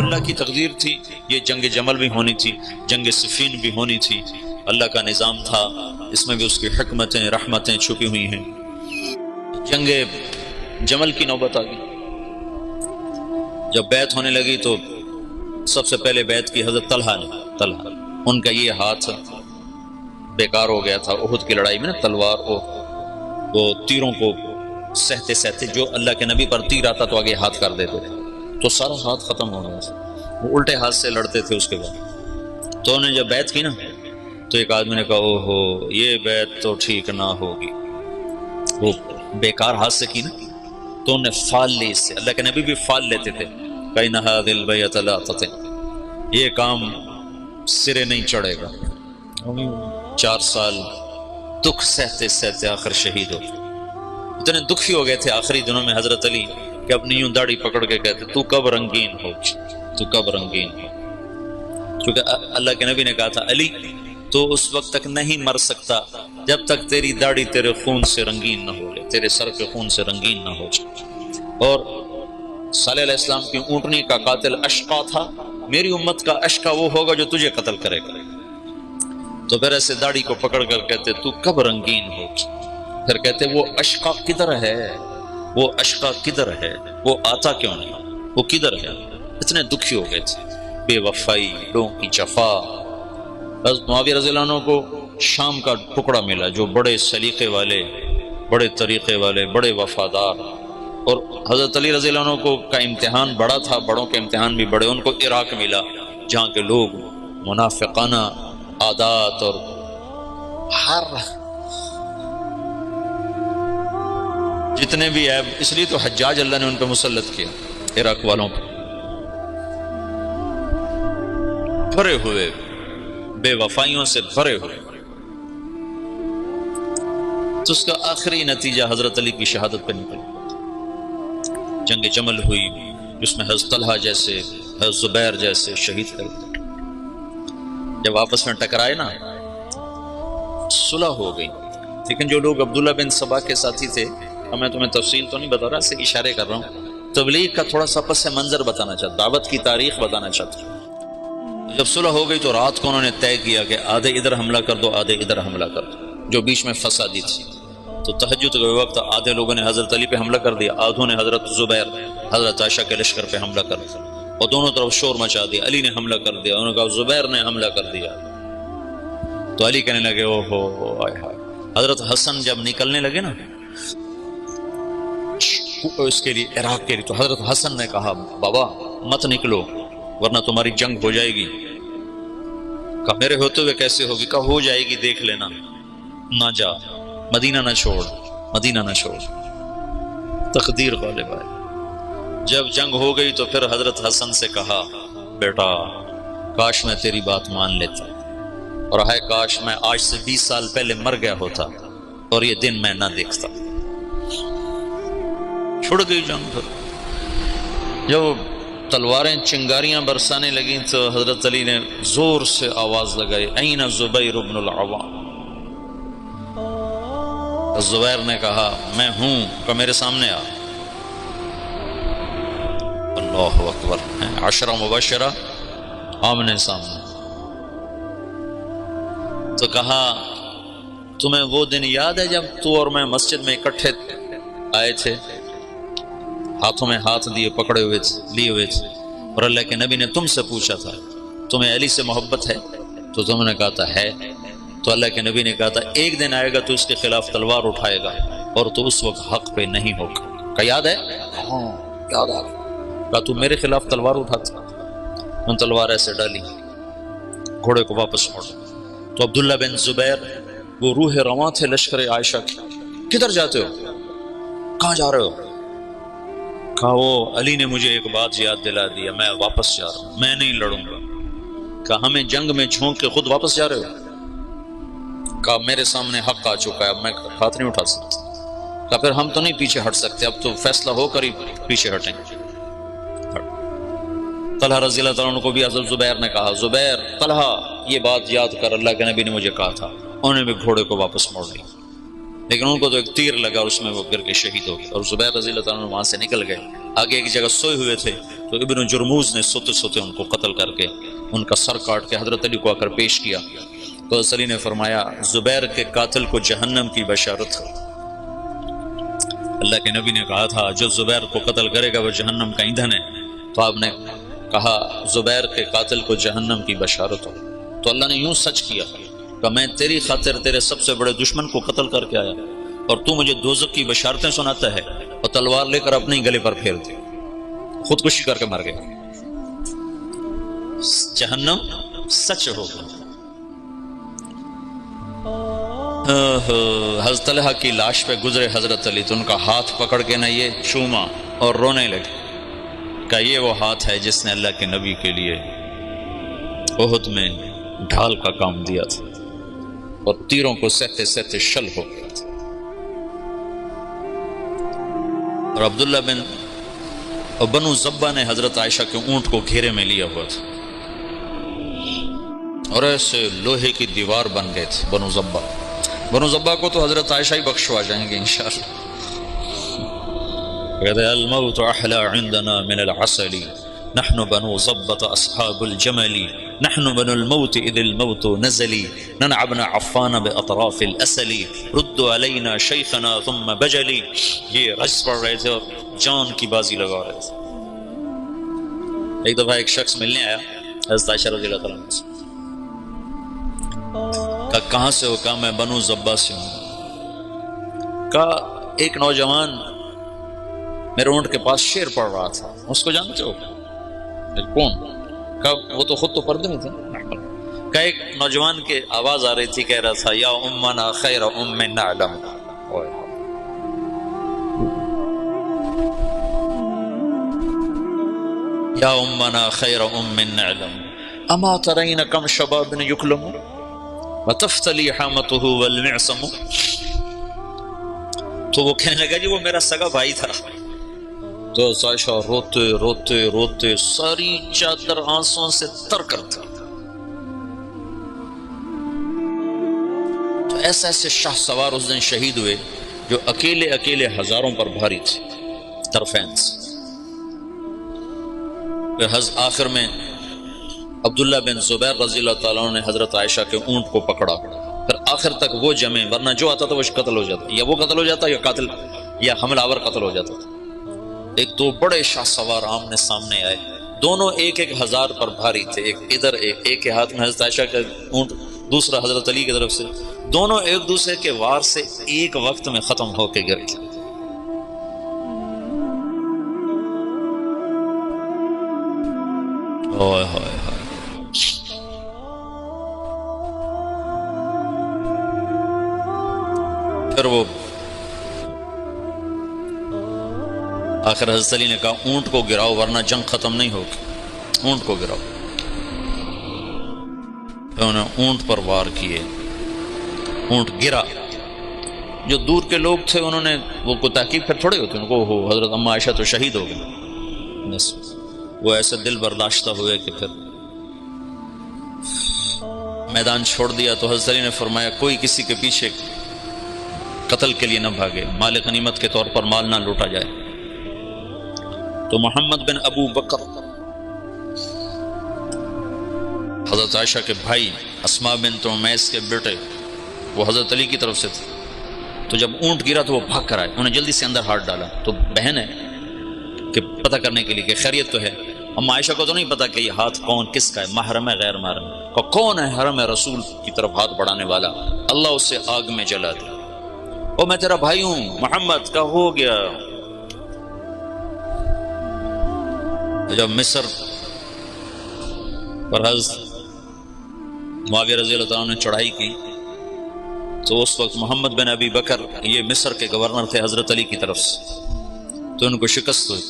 اللہ کی تقدیر تھی، یہ جنگ جمل بھی ہونی تھی، جنگ صفین بھی ہونی تھی، اللہ کا نظام تھا، اس میں بھی اس کی حکمتیں رحمتیں چھپی ہوئی ہیں۔ جنگ جمل کی نوبت آ گئی، جب بیعت ہونے لگی تو سب سے پہلے بیعت کی حضرت طلحہ نے۔ ان کا یہ ہاتھ بیکار ہو گیا تھا احد کی لڑائی میں نا، تلوار وہ تیروں کو سہتے سہتے، جو اللہ کے نبی پر تیر آتا تو آگے ہاتھ کر دیتے تھے، تو سارا ہاتھ ختم ہو گیا، وہ الٹے ہاتھ سے لڑتے تھے۔ اس کے بعد تو انہوں نے جب بیعت کی نا تو ایک آدمی نے کہا اوہو یہ بیعت تو ٹھیک نہ ہوگی، وہ بیکار ہاتھ سے کی نا، تو انہوں نے فال لی اس سے، اللہ کے نبی بھی فال لیتے تھے، کَإِنَّ هَذِهِ الْبَيْعَةَ لَا تَتِمُّ، یہ کام سرے نہیں چڑھے گا۔ 4 سال دکھ سہتے سہتے آخر شہید ہو گئے۔ اتنے دکھی ہو گئے تھے آخری دنوں میں حضرت علی کہ اپنی یوں داڑھی پکڑ کے کہتے تو کب رنگین ہو، تو کب رنگین ہو، کیونکہ اللہ کے نبی نے کہا تھا علی تو اس وقت تک نہیں مر سکتا جب تک تیری داڑھی تیرے خون سے رنگین نہ ہو جائے، تیرے سر کے خون سے رنگین نہ ہو جائے۔ اور صالح علیہ السلام کی اونٹنی کا قاتل اشقا تھا، میری امت کا اشقا وہ ہوگا جو تجھے قتل کرے گا۔ تو پھر ایسے داڑھی کو پکڑ کر کہتے تو کب رنگین ہو، پھر کہتے وہ اشقا کدھر ہے، وہ اشقا کدھر ہے، وہ آتا کیوں نہیں، وہ کدھر ہے۔ اتنے دکھی ہو گئے تھے، بے وفائی، لوگوں کی جفا۔ بس معاویہ رضی اللہ عنہ کو شام کا ٹکڑا ملا جو بڑے سلیقے والے، بڑے طریقے والے، بڑے وفادار، اور حضرت علی رضی اللہ عنہ کو کا امتحان بڑا تھا، بڑوں کے امتحان بھی بڑے، ان کو عراق ملا جہاں کے لوگ منافقانہ عادات اور ہر جتنے بھی عیب، اس لیے تو حجاج اللہ نے ان پہ مسلط کیا، عراق والوں پہ، بھرے ہوئے بے وفائیوں سے بھرے ہوئے۔ تو اس کا آخری نتیجہ حضرت علی کی شہادت پہ نکل، جنگ جمل ہوئی جس میں حضرت طلحہ جیسے، حضرت زبیر جیسے شہید کر گئے۔ جب آپس میں ٹکرائے نا صلح ہو گئی، لیکن جو لوگ عبداللہ بن سبا کے ساتھی تھے، میں تمہیں تفصیل تو نہیں بتا رہا، اسے اشارے کر رہا ہوں، تبلیغ کا تھوڑا سا پس منظر بتانا چاہتا، دعوت کی تاریخ بتانا چاہتا۔ جب صلح ہو گئی تو رات کو انہوں نے طے کیا کہ آدھے ادھر حملہ کر دو، آدھے ادھر حملہ کر دو، جو بیچ میں فسادی تھی۔ تو تہجد کے وقت آدھے لوگوں نے حضرت علی پہ حملہ کر دیا، آدھوں نے حضرت زبیر، حضرت عائشہ کے لشکر پہ حملہ کر دیا، اور دونوں طرف شور مچا دیا، علی نے حملہ کر دیا، انہوں نے کہا زبیر نے حملہ کر دیا۔ تو علی کہنے لگے اوہو آئے ہائے۔ حضرت حسن جب نکلنے لگے نا اس کے لیے، عراق کے لیے، تو حضرت حسن نے کہا بابا مت نکلو ورنہ تمہاری جنگ ہو جائے گی۔ کہا میرے ہوتے ہوئے کیسے ہوگی؟ کہا ہو جائے گی، دیکھ لینا، نہ جا، مدینہ نہ چھوڑ، مدینہ نہ چھوڑ، تقدیر غالب آئے۔ جب جنگ ہو گئی تو پھر حضرت حسن سے کہا بیٹا کاش میں تیری بات مان لیتا، اور ہے کاش میں آج سے 20 سال پہلے مر گیا ہوتا اور یہ دن میں نہ دیکھتا۔ چھوڑ گئی جنگ۔ پھر جب تلواریں چنگاریاں برسانے لگیں تو حضرت علی نے زور سے آواز لگائی این زبیر بن العوام۔ زبیر نے کہا میں ہوں، کہ میرے سامنے آ۔ اللہ اکبر، 10 مبشرہ آمنے سامنے۔ تو کہا تمہیں وہ دن یاد ہے جب تو اور میں مسجد میں اکٹھے آئے تھے، ہاتھوں میں ہاتھ دیے پکڑے ہوئے تھے، لیے ہوئے تھے، اور اللہ کے نبی نے تم سے پوچھا تھا تمہیں علی سے محبت ہے؟ تو تم نے کہا تھا ہے۔ تو اللہ کے نبی نے کہا تھا ایک دن آئے گا تو اس کے خلاف تلوار اٹھائے گا اور تو اس وقت حق پہ نہیں ہوگا۔ کہا یاد ہے؟ ہاں یاد آ گیا۔ کہا تو میرے خلاف تلوار اٹھاتا؟ میں تلوار ایسے ڈالی، گھوڑے کو واپس موڑا۔ تو عبداللہ بن زبیر وہ روح رواں تھے لشکر عائشہ کی، کدھر جاتے ہو؟ کہاں جا رہے ہو؟ کہا وہ علی نے مجھے ایک بات یاد دلا دیا، میں واپس جا رہا ہوں، میں نہیں لڑوں گا۔ کہا ہمیں جنگ میں جھونک کے خود واپس جا رہے ہو؟ کہا میرے سامنے حق آ چکا ہے، اب میں ہاتھ نہیں اٹھا سکتا۔ کہا پھر ہم تو نہیں پیچھے ہٹ سکتے، اب تو فیصلہ ہو کر ہی پیچھے ہٹیں گے۔ طلحہ رضی اللہ تعالیٰ عنہ کو بھی حضرت زبیر نے کہا زبیر طلحہ یہ بات یاد کر، اللہ کے نبی نے مجھے کہا تھا۔ انہوں نے بھی گھوڑے کو واپس موڑ لیا، لیکن ان کو تو ایک تیر لگا، اس میں وہ گر کے شہید ہو گئے، اور زبیر رضی اللہ تعالیٰ عنہ وہاں سے نکل گئے۔ آگے ایک جگہ سوئے ہوئے تھے تو تو ابن جرموز نے سوتے سوتے ان کو قتل کر کے ان کا سر کاٹ کے حضرت علی کو آ کر پیش کیا، تو حضرت علی نے فرمایا زبیر کے قاتل کو جہنم کی بشارت ہو۔ اللہ کے نبی نے کہا تھا جو زبیر کو قتل کرے گا وہ جہنم کا ایندھن ہے، تو آپ نے کہا زبیر کے قاتل کو جہنم کی بشارت ہو۔ تو اللہ نے یوں سچ کیا کہ میں تیری خاطر تیرے سب سے بڑے دشمن کو قتل کر کے آیا اور تو مجھے دوزخ کی بشارتیں سناتا ہے، اور تلوار لے کر اپنے ہی گلے پر پھیر دی، خودکشی کر کے مر گیا۔ جہنم سچ ہو گیا۔ حضرت طلحہ کی لاش پہ گزرے حضرت علی تو ان کا ہاتھ پکڑ کے نہ یہ چوما اور رونے لگے کہ یہ وہ ہاتھ ہے جس نے اللہ کے نبی کے لیے احد میں ڈھال کا کام دیا تھا اور تیروں کو سہتے سہتے شل ہو گیا تھا۔ اور عبداللہ بن بنو زبا نے حضرت عائشہ کے اونٹ کو گھیرے میں لیا ہوا تھا اور ایسے لوہے کی دیوار بن گئے تھے بنو زبا کو تو حضرت عائشہ ہی بخشوا جائیں گے انشاءاللہ۔ کہتے ہیں الموت احلی عندنا من العسل نحن بنو زبت اصحاب الجمل نحن بنو الموت اذ الموت نزلی ننعبن عفان باطراف الاسل ردوا علینا شیخنا ثم بجلی۔ یہ رجز پڑھ رہے تھے اور جان کی بازی لگا رہے تھے۔ ایک دفعہ ایک شخص ملنے آیا حضرت عائشہ رضی اللہ تعالیٰ عنہ سے، کہا کہاں سے ہو؟ کہا میں بنو زبا سے ہوں۔ کہا ایک نوجوان میرے اونٹ کے پاس شعر پڑھ رہا تھا، اس کو جانتے ہو؟ کون؟ کہا وہ تو خود تو پردے میں تھے۔ کہا ایک نوجوان کے آواز آ رہی تھی، کہہ رہا تھا یا امنا خیر ام نعلم، یا امنا خیر ام نعلم اما ترین کم شباب یکلم وتفتلی حامته والمعصم۔ تو وہ کہنے لگا جی وہ میرا سگا بھائی تھا۔ تو عائشہ روتے روتے روتے ساری چادر آنسوں سے تر کرتا۔ تو ایسے ایسے شاہ سوار اس دن شہید ہوئے جو اکیلے اکیلے ہزاروں پر بھاری تھے طرفین سے۔ آخر میں عبداللہ بن زبیر رضی اللہ تعالیٰ عنہ نے حضرت عائشہ کے اونٹ کو پکڑا، پھر آخر تک وہ جمے، ورنہ جو آتا تھا وہ قتل ہو جاتا، یا وہ قتل ہو جاتا یا قاتل یا حملہ آور قتل ہو جاتا تھا۔ ایک دو بڑے شاہ سوار آمنے سامنے آئے، دونوں ایک ایک ہزار پر بھاری تھے، ایک ادھر ایک کے ہاتھ میں حضرت عائشہ کا اونٹ، دوسرا حضرت علی کی طرف سے، دونوں ایک دوسرے کے وار سے ایک وقت میں ختم ہو کے گر گئے۔ پھر وہ آخر حضرت علی نے کہا اونٹ کو گراؤ ورنہ جنگ ختم نہیں ہوگی، اونٹ کو گراؤ۔ انہوں نے اونٹ پر وار کیے، اونٹ گرا۔ جو دور کے لوگ تھے انہوں نے وہ کو تحقیق پھر تھوڑے ہوتے، ان کو حضرت اما عائشہ تو شہید ہو گئی، بس وہ ایسے دل برداشتہ ہوئے کہ پھر میدان چھوڑ دیا۔ تو حضرت علی نے فرمایا کوئی کسی کے پیچھے قتل کے لیے نہ بھاگے، مال غنیمت کے طور پر مال نہ لوٹا جائے۔ تو محمد بن ابو بکر حضرت عائشہ کے بھائی، اسماء بنت عمیس کے بیٹے، وہ حضرت علی کی طرف سے تھے۔ تو جب اونٹ گرا تو وہ بھاگ کر آئے، انہوں نے جلدی سے اندر ہاتھ ڈالا۔ تو بہن ہے کہ پتہ کرنے کے لیے کہ خیریت تو ہے، اما عائشہ کو تو نہیں پتا کہ یہ ہاتھ کون کس کا ہے، محرم ہے غیر محرم ہے، کہ کون ہے حرم رسول کی طرف ہاتھ بڑھانے والا، اللہ اسے آگ میں جلا دے۔ او میں تیرا بھائی ہوں محمد کا ہو گیا۔ جب مصر پر حضرت معاویہ رضی اللہ تعالیٰ نے چڑھائی کی تو اس وقت محمد بن ابی بکر یہ مصر کے گورنر تھے حضرت علی کی طرف سے، تو ان کو شکست ہوئی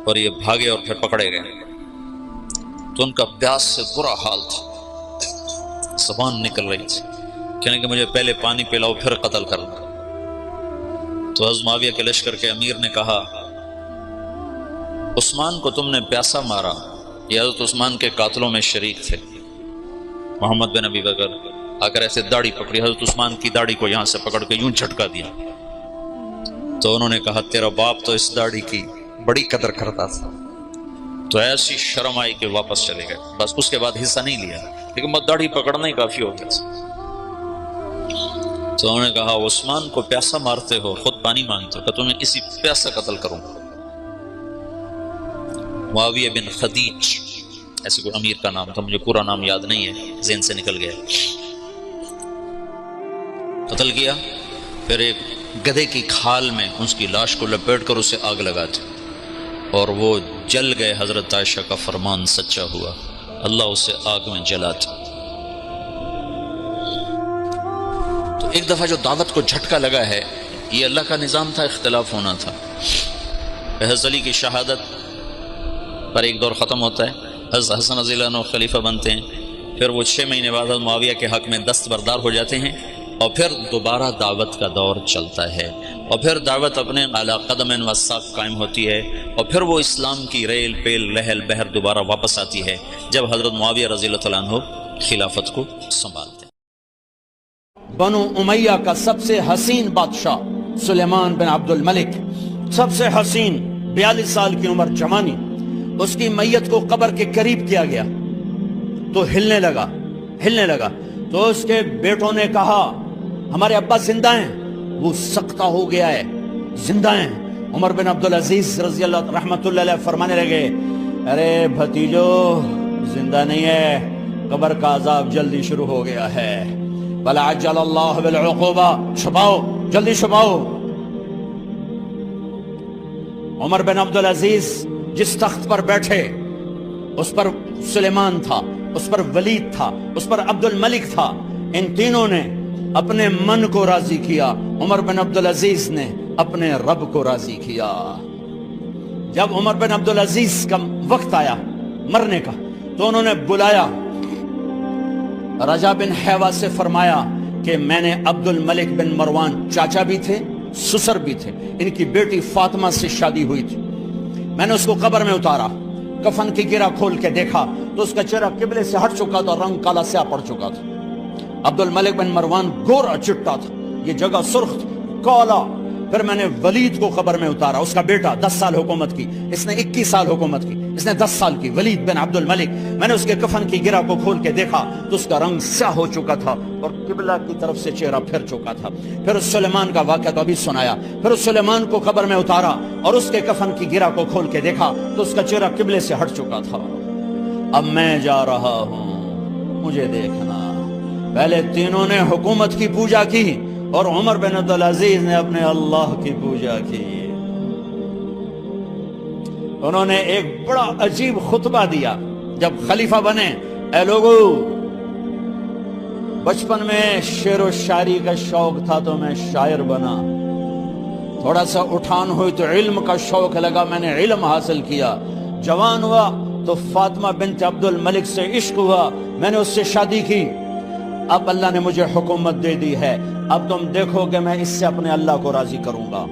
اور یہ بھاگے اور پھر پکڑے گئے۔ تو ان کا پیاس سے برا حال تھا، زبان نکل رہی تھی، کہنے کہ مجھے پہلے پانی پلاؤ پھر قتل کرنا۔ تو حضرت معاویہ کے لشکر کے امیر نے کہا عثمان کو تم نے پیاسا مارا، یہ حضرت عثمان کے قاتلوں میں شریک تھے۔ محمد بن ابی بکر آ کر ایسے داڑھی پکڑی، حضرت عثمان کی داڑھی کو یہاں سے پکڑ کے یوں جھٹکا دیا۔ تو انہوں نے کہا تیرا باپ تو اس داڑھی کی بڑی قدر کرتا تھا، تو ایسی شرم آئی کہ واپس چلے گئے، بس اس کے بعد حصہ نہیں لیا، لیکن بس داڑھی پکڑنا ہی کافی ہو گیا۔ تو انہوں نے کہا عثمان کو پیاسا مارتے ہو، خود پانی مانگتے ہو، کہ تمہیں اسی پیاسا قتل کروں۔ معاویہ بن خدیج ایسے کوئی امیر کا نام تھا، مجھے پورا نام یاد نہیں ہے، ذہن سے نکل گیا۔ قتل کیا، پھر ایک گدھے کی کھال میں اس کی لاش کو لپیٹ کر اسے آگ لگاتے، اور وہ جل گئے۔ حضرت عائشہ کا فرمان سچا ہوا، اللہ اسے آگ میں جلاتے۔ تو ایک دفعہ جو دعوت کو جھٹکا لگا ہے، یہ اللہ کا نظام تھا، اختلاف ہونا تھا۔ حضرت علی کی شہادت پر ایک دور ختم ہوتا ہے، حضرت حسن رضی اللہ عنہ خلیفہ بنتے ہیں، پھر وہ 6 مہینے بعد حضرت معاویہ کے حق میں دستبردار ہو جاتے ہیں، اور پھر دوبارہ دعوت کا دور چلتا ہے، اور پھر دعوت اپنے اعلیٰ قدم و ساق قائم ہوتی ہے، اور پھر وہ اسلام کی ریل پیل لہل بہر دوبارہ واپس آتی ہے جب حضرت معاویہ رضی اللہ تعالیٰ عنہ خلافت کو سنبھالتے ہیں۔ بنو امیہ کا سب سے حسین بادشاہ سلیمان بن عبد الملک، سب سے حسین، 42 سال کی عمر، جوانی، اس کی میت کو قبر کے قریب کیا گیا تو ہلنے لگا تو اس کے بیٹوں نے کہا ہمارے ابا زندہ ہیں، وہ سکتہ ہو گیا ہے، زندہ ہیں۔ عمر بن عبدالعزیز رضی اللہ رحمت اللہ علیہ فرمانے لگے ارے بھتیجو زندہ نہیں ہے، قبر کا عذاب جلدی شروع ہو گیا ہے، بل عجل اللہ بالعقوبہ، چھپاؤ، جلدی چھپاؤ۔ عمر بن عبدالعزیز جس تخت پر بیٹھے اس پر سلیمان تھا، اس پر ولید تھا، اس پر عبد الملک تھا، ان تینوں نے اپنے من کو راضی کیا، عمر بن عبدالعزیز نے اپنے رب کو راضی کیا۔ جب عمر بن عبدالعزیز کا وقت آیا مرنے کا تو انہوں نے بلایا رجا بن حیوہ سے، فرمایا کہ میں نے عبد الملک بن مروان، چاچا بھی تھے سسر بھی تھے، ان کی بیٹی فاطمہ سے شادی ہوئی تھی، میں نے اس کو قبر میں اتارا، کفن کی گرہ کھول کے دیکھا تو اس کا چہرہ قبلے سے ہٹ چکا تھا، رنگ کالا سیاہ پڑ چکا تھا۔ عبد الملک بن مروان گورا چٹا تھا، یہ جگہ سرخ تھی، کالا۔ پھر میں نے ولید کو قبر میں اتارا، اس کا بیٹا 10 سال حکومت کی، اس نے 21 سال حکومت کی، اس نے 10 سال کی، ولید بن عبد الملک۔ میں نے اس کے کفن کی گرہ کو کھول کے دیکھا تو اس کا رنگ سیاہ ہو چکا تھا اور قبلہ کی طرف سے چہرہ پھر چکا تھا۔ پھر اس سلیمان کا واقعہ تو ابھی سنایا، پھر اس سلیمان کو قبر میں اتارا اور اس کے کفن کی گرہ کو کھول کے دیکھا تو اس کا چہرہ قبلے سے ہٹ چکا تھا۔ اب میں جا رہا ہوں، مجھے دیکھنا۔ پہلے تینوں نے حکومت کی پوجا کی اور عمر بن عبدالعزیز نے اپنے اللہ کی پوجا کی۔ انہوں نے ایک بڑا عجیب خطبہ دیا جب خلیفہ بنے، اے لوگو، بچپن میں شعر و شاعری کا شوق تھا تو میں شاعر بنا، تھوڑا سا اٹھان ہوئی تو علم کا شوق لگا، میں نے علم حاصل کیا، جوان ہوا تو فاطمہ بنت عبد الملک سے عشق ہوا، میں نے اس سے شادی کی، اب اللہ نے مجھے حکومت دے دی ہے، اب تم دیکھو کہ میں اس سے اپنے اللہ کو راضی کروں گا۔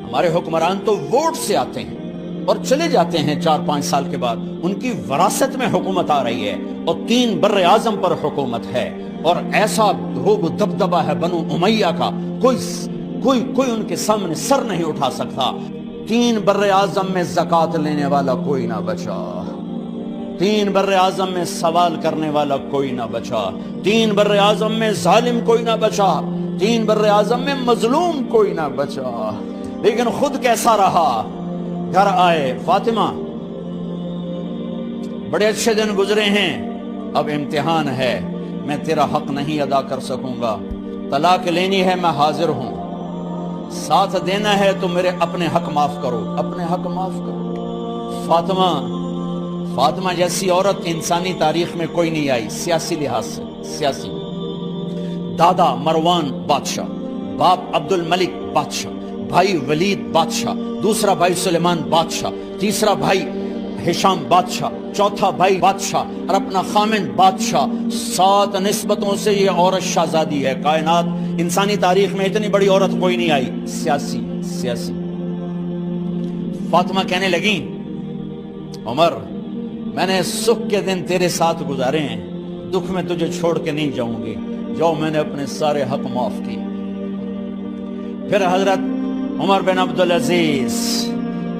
ہمارے حکمران تو ووٹ سے آتے ہیں اور چلے جاتے ہیں 4-5 سال کے بعد، ان کی وراثت میں حکومت آ رہی ہے اور 3 بر اعظم پر حکومت ہے، اور ایسا روب دبدبہ ہے بنو امیہ کا، کوئی ان کے سامنے سر نہیں اٹھا سکتا۔ 3 بر اعظم میں زکوٰۃ لینے والا کوئی نہ بچا، 3 بر اعظم میں سوال کرنے والا کوئی نہ بچا، 3 بر اعظم میں ظالم کوئی نہ بچا، 3 بر اعظم میں مظلوم کوئی نہ بچا۔ لیکن خود کیسا رہا؟ گھر آئے، فاطمہ بڑے اچھے دن گزرے ہیں، اب امتحان ہے، میں تیرا حق نہیں ادا کر سکوں گا، طلاق لینی ہے میں حاضر ہوں، ساتھ دینا ہے تو میرے اپنے حق معاف کرو، اپنے حق معاف کرو۔ فاطمہ جیسی عورت انسانی تاریخ میں کوئی نہیں آئی، سیاسی لحاظ سے، سیاسی، دادا مروان بادشاہ، باپ عبد الملک بادشاہ، بھائی ولید بادشاہ، دوسرا بھائی سلیمان بادشاہ، تیسرا بھائی ہشام بادشاہ، چوتھا بھائی بادشاہ اور اپنا خامن بادشاہ، 7 نسبتوں سے یہ عورت شہزادی ہے۔ کائنات انسانی تاریخ میں اتنی بڑی عورت کوئی نہیں آئی، سیاسی۔ فاطمہ کہنے لگیں عمر، میں نے سکھ کے دن تیرے ساتھ گزارے ہیں، دکھ میں تجھے چھوڑ کے نہیں جاؤں گی، جاؤ میں نے اپنے سارے حق معاف کیے۔ پھر حضرت عمر بن عبدالعزیز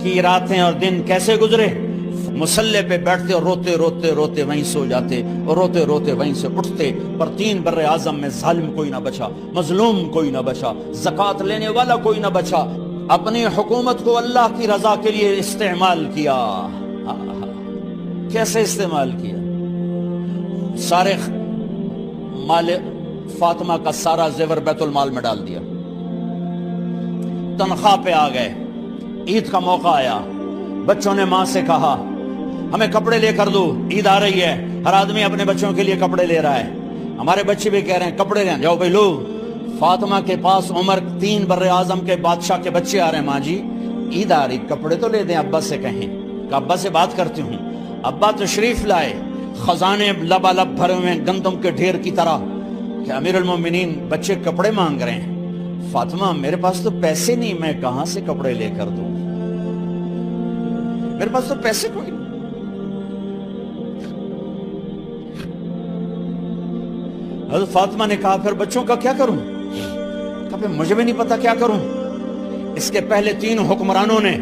کی راتیں اور دن کیسے گزرے؟ مسلح پہ بیٹھتے اور روتے روتے روتے وہیں سو جاتے اور روتے روتے وہیں سے اٹھتے، پر 3 بر اعظم میں ظالم کوئی نہ بچا، مظلوم کوئی نہ بچا، زکوٰۃ لینے والا کوئی نہ بچا۔ اپنی حکومت کو اللہ کی رضا کے لیے استعمال کیا۔ کیسے استعمال کیا؟ سارے مال فاطمہ کا سارا زیور بیت المال میں ڈال دیا، تنخواہ پہ آ گئے، عید کا موقع آیا، بچوں نے ماں سے کہا ہمیں کپڑے لے کر دو، عید آ رہی ہے، ہر آدمی اپنے بچوں کے لیے کپڑے لے رہا ہے، ہمارے بچے بھی کہہ رہے ہیں کپڑے لیں، جاؤ بھائی لو۔ فاطمہ کے پاس عمر 3 بر اعظم کے بادشاہ کے بچے آ رہے ہیں، ماں جی عید آ رہی، کپڑے تو لے دیں، ابا سے کہیں کہ ابا سے بات کرتی ہوں۔ ابا تشریف لائے، خزانے لبالب بھرے ہوئے گندم کے ڈھیر کی طرح کہ امیر المومنین بچے کپڑے مانگ رہے ہیں۔ فاطمہ میرے پاس تو پیسے نہیں، میں کہاں سے کپڑے لے کر دوں، میرے پاس تو پیسے کوئی نہیں۔ حضرت فاطمہ نے کہا پھر بچوں کا کیا کروں؟ کہا پھر مجھے بھی نہیں پتا کیا کروں۔ اس کے پہلے 3 حکمرانوں نے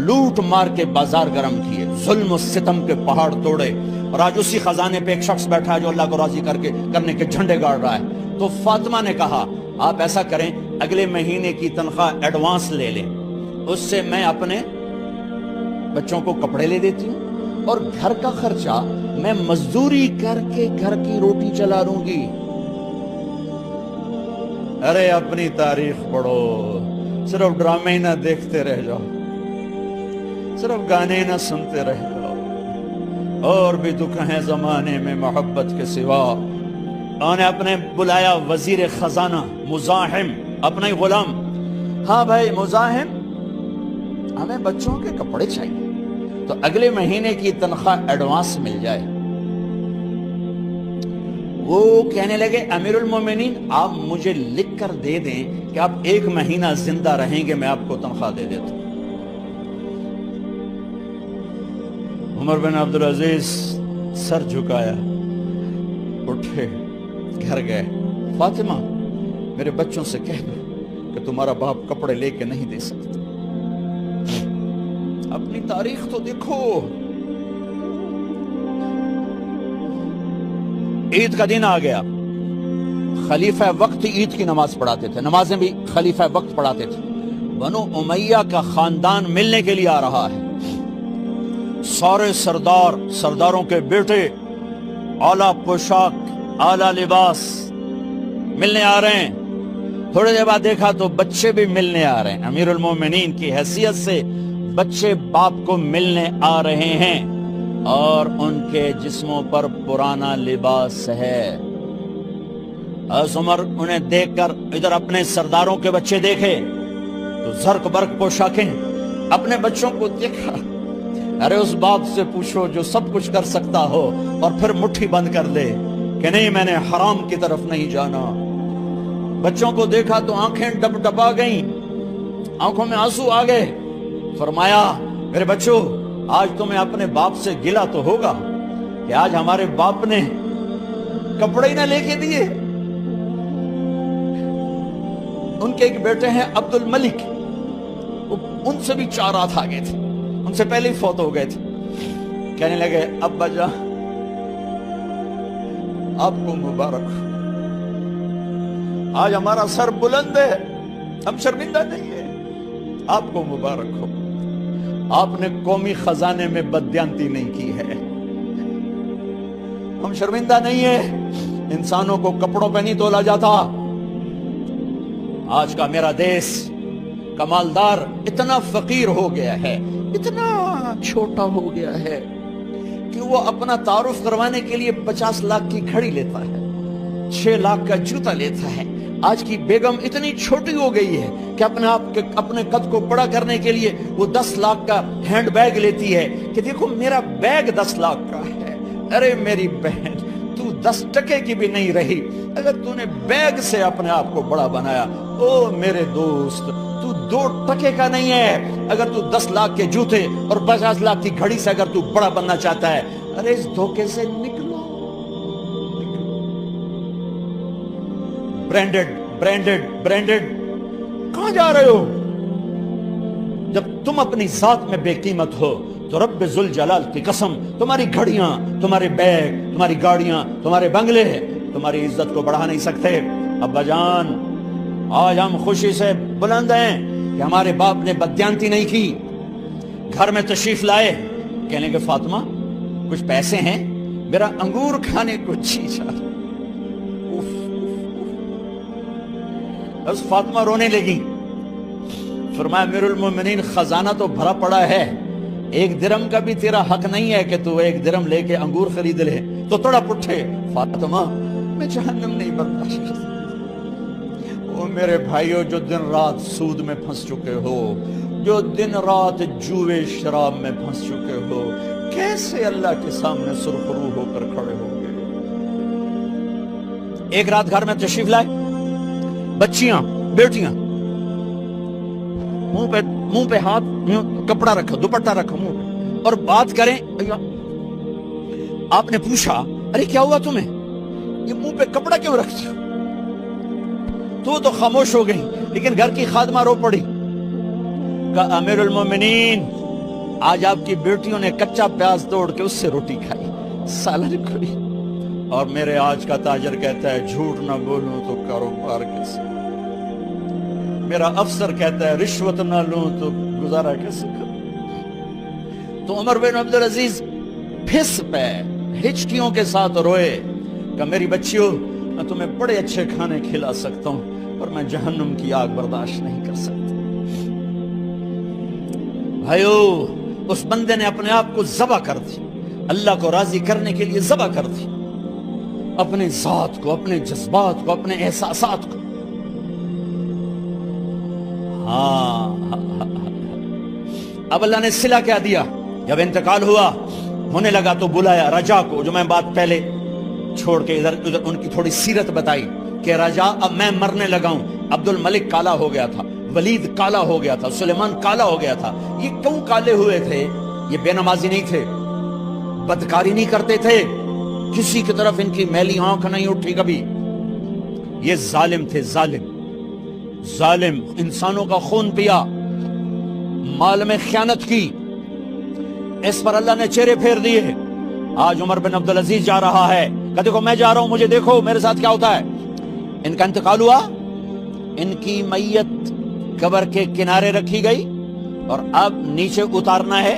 لوٹ مار کے بازار گرم کیے، ظلم و ستم کے پہاڑ توڑے، اور آج اسی خزانے پہ ایک شخص بیٹھا ہے جو اللہ کو راضی کرنے کے جھنڈے گاڑ رہا ہے۔ تو فاطمہ نے کہا آپ ایسا کریں، اگلے مہینے کی تنخواہ ایڈوانس لے لیں، اس سے میں اپنے بچوں کو کپڑے لے دیتی ہوں، اور گھر کا خرچہ میں مزدوری کر کے گھر کی روٹی چلا لوں گی۔ ارے اپنی تاریخ پڑھو، صرف ڈرامے نہ دیکھتے رہ جاؤ، صرف گانے نہ سنتے رہ جاؤ، اور بھی دکھ ہیں زمانے میں محبت کے سوا۔ انہوں نے اپنے بلایا وزیر خزانہ مزاحم، اپنا ہی غلام، ہاں بھائی مزاحم ہمیں بچوں کے کپڑے چاہیے، تو اگلے مہینے کی تنخواہ ایڈوانس مل جائے۔ وہ کہنے لگے امیر المومنین آپ مجھے لکھ کر دے دیں کہ آپ 1 مہینہ زندہ رہیں گے، میں آپ کو تنخواہ دے دیتا ہوں۔ عمر بن عبدالعزیز سر جھکایا، اٹھے، گھر گئے، فاطمہ میرے بچوں سے کہہ دو کہ تمہارا باپ کپڑے لے کے نہیں دے سکتا۔ اپنی تاریخ تو دیکھو۔ عید کا دن آ گیا، خلیفہ وقت عید کی نماز پڑھاتے تھے، نمازیں بھی خلیفہ وقت پڑھاتے تھے۔ بنو امیہ کا خاندان ملنے کے لیے آ رہا ہے، سارے سرداروں کے بیٹے اعلیٰ پوشاک، اعلیٰ لباس ملنے آ رہے ہیں۔ تھوڑے دیر بعد دیکھا تو بچے بھی ملنے آ رہے ہیں، امیر المومنین کی حیثیت سے بچے باپ کو ملنے آ رہے ہیں، اور ان کے جسموں پر پرانا لباس ہے۔ حضرت عمر انہیں دیکھ کر ادھر اپنے سرداروں کے بچے دیکھے تو زرق برق پوشاکیں، اپنے بچوں کو دیکھا۔ ارے اس باپ سے پوچھو جو سب کچھ کر سکتا ہو اور پھر مٹھی بند کر دے کہ نہیں میں نے حرام کی طرف نہیں جانا۔ بچوں کو دیکھا تو آنکھیں ڈب ڈبا گئیں، آنکھوں میں آنسو آ گئے۔ فرمایا میرے بچوں آج تمہیں اپنے باپ سے گلہ تو ہوگا کہ آج ہمارے باپ نے کپڑے ہی نہ لے کے دیے۔ ان کے ایک بیٹے ہیں عبد الملک، ان سے بھی 4 رات آگے تھے، ان سے پہلے ہی فوت ہو گئے تھے۔ کہنے لگے ابا جان آپ کو مبارک، آج ہمارا سر بلند ہے، ہم شرمندہ نہیں ہیں، آپ کو مبارک ہو، آپ نے قومی خزانے میں بددیانتی نہیں کی ہے، ہم شرمندہ نہیں ہیں، انسانوں کو کپڑوں پہ نہیں تولا جاتا۔ آج کا میرا دیس کمالدار اتنا فقیر ہو گیا ہے، اتنا چھوٹا ہو گیا ہے کہ وہ اپنا تعارف کروانے کے لیے 50 لاکھ کی گھڑی لیتا ہے، 6 لاکھ کا جوتا لیتا ہے۔ آج کی بیگم اتنی چھوٹی ہو گئی ہے کہ اپنے قد کو بڑا کرنے کے لیے وہ 10 لاکھ کا ہینڈ بیگ لیتی ہے کہ دیکھو میرا بیگ 10 لاکھ کا ہے۔ ارے میری بہن تو 10 ٹکے کی بھی نہیں رہی اگر تو نے بیگ سے اپنے آپ کو بڑا بنایا۔ او میرے دوست تو 2 ٹکے کا نہیں ہے اگر تو 10 لاکھ کے جوتے اور 50 لاکھ کی گھڑی سے اگر تو بڑا بننا چاہتا ہے۔ ارے اس دھوکے سے نکلو۔ برینڈڈ کہاں جا رہے ہو؟ جب تم اپنی ذات میں بے قیمت ہو تو رب ذل جلال کی قسم تمہاری گھڑیاں، تمہارے بیگ، تمہاری گاڑیاں، تمہارے بنگلے تمہاری عزت کو بڑھا نہیں سکتے۔ ابا جان آج ہم خوشی سے بلند ہیں کہ ہمارے باپ نے بددیانتی نہیں کی، گھر میں تشریف لائے، کہنے کہ فاطمہ کچھ پیسے ہیں، میرا انگور کھانے کو جی چاہ۔ بس فاطمہ رونے لگی، فرمایا امیر المومنین خزانہ تو بھرا پڑا ہے، ایک درم کا بھی تیرا حق نہیں ہے کہ تو ایک درم لے کے انگور خرید لے۔ تو تڑپ اٹھے، فاطمہ میں جہنم نہیں برداشت کر سکتا۔ او میرے بھائیو جو دن رات سود میں پھنس چکے ہو، جو دن رات جوے شراب میں پھنس چکے ہو، کیسے اللہ کے سامنے سرخرو ہو کر کھڑے ہو گئے؟ ایک رات گھر میں تشریف لائے، بچیاں بیٹیاں منہ پہ ہاتھ کپڑا رکھو، دوپٹہ رکھو منہ پہ اور بات کریں۔ آپ نے پوچھا ارے کیا ہوا تمہیں، یہ منہ پہ کپڑا کیوں رکھتے ہو؟ تو خاموش ہو گئی، لیکن گھر کی خادمہ رو پڑی، کہا امیر المومنین آج آپ کی بیٹیوں نے کچا پیاز توڑ کے اس سے روٹی کھائی، سالن کھائی، اور میرے آج کا تاجر کہتا ہے جھوٹ نہ بولوں تو کاروبار کیسے، میرا افسر کہتا ہے رشوت نہ لوں تو گزارا کیسے کروں۔ تو عمر بن عبدالعزیز پھس پہ ہچکیوں کے ساتھ روئے کہ میری بچیوں میں تمہیں بڑے اچھے کھانے کھلا سکتا ہوں اور میں جہنم کی آگ برداشت نہیں کر سکتا۔ بھائیو اس بندے نے اپنے آپ کو ذبح کر دی، اللہ کو راضی کرنے کے لیے ذبح کر دی، اپنے ذات کو، اپنے جذبات کو، اپنے احساسات کو۔ اب اللہ نے صلہ کیا دیا، جب انتقال ہوا ہونے لگا تو بلایا رجا کو، جو میں بات پہلے چھوڑ کے ادھر ان کی تھوڑی سیرت بتائی کہ رجا اب میں مرنے لگا ہوں، عبد الملک کالا ہو گیا تھا، ولید کالا ہو گیا تھا، سلیمان کالا ہو گیا تھا۔ یہ کیوں کالے ہوئے تھے؟ یہ بے نمازی نہیں تھے، بدکاری نہیں کرتے تھے، کسی کی طرف ان کی میلی آنکھ نہیں اٹھی کبھی، یہ ظالم تھے، ظالم انسانوں کا خون پیا، مال میں خیانت کی، اس پر اللہ نے چہرے پھیر دیے۔ آج عمر بن عبدالعزیز جا رہا ہے کہ دیکھو میں جا رہا ہوں، مجھے دیکھو میرے ساتھ کیا ہوتا ہے۔ ان کا انتقال ہوا، ان کی میت قبر کے کنارے رکھی گئی اور اب نیچے اتارنا ہے۔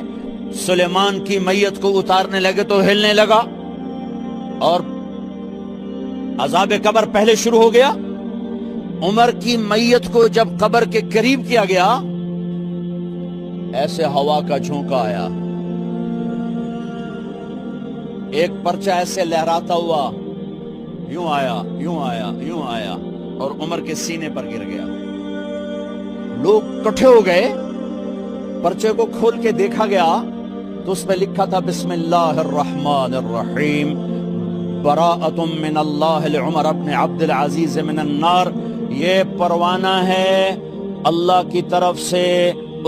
سلیمان کی میت کو اتارنے لگے تو ہلنے لگا اور عذاب قبر پہلے شروع ہو گیا۔ عمر کی میت کو جب قبر کے قریب کیا گیا، ایسے ہوا کا جھونکا آیا، ایک پرچہ ایسے لہراتا ہوا یوں آیا، یوں آیا، یوں آیا اور عمر کے سینے پر گر گیا۔ لوگ اکٹھے ہو گئے، پرچے کو کھول کے دیکھا گیا تو اس پہ لکھا تھا بسم اللہ الرحمن الرحیم براءۃ من اللہ لعمر بن عبد العزیز من النار۔ یہ پروانہ ہے اللہ کی طرف سے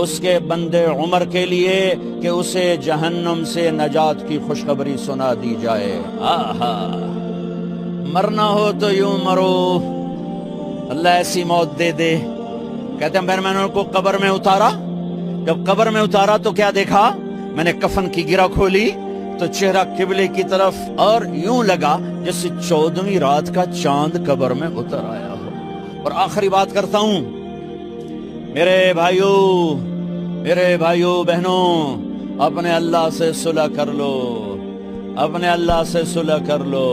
اس کے بندے عمر کے لیے کہ اسے جہنم سے نجات کی خوشخبری سنا دی جائے۔ آہا، مرنا ہو تو یوں مرو، اللہ ایسی موت دے دے۔ کہتے ہیں میں نے ان کو قبر میں اتارا، جب قبر میں اتارا تو کیا دیکھا؟ میں نے کفن کی گرہ کھولی تو چہرہ قبلے کی طرف، اور یوں لگا جیسے 14ویں رات کا چاند قبر میں اتر آیا ہو۔ اور آخری بات کرتا ہوں، میرے بھائیوں بہنوں، اپنے اللہ سے صلح کر لو، اپنے اللہ سے صلح کر لو۔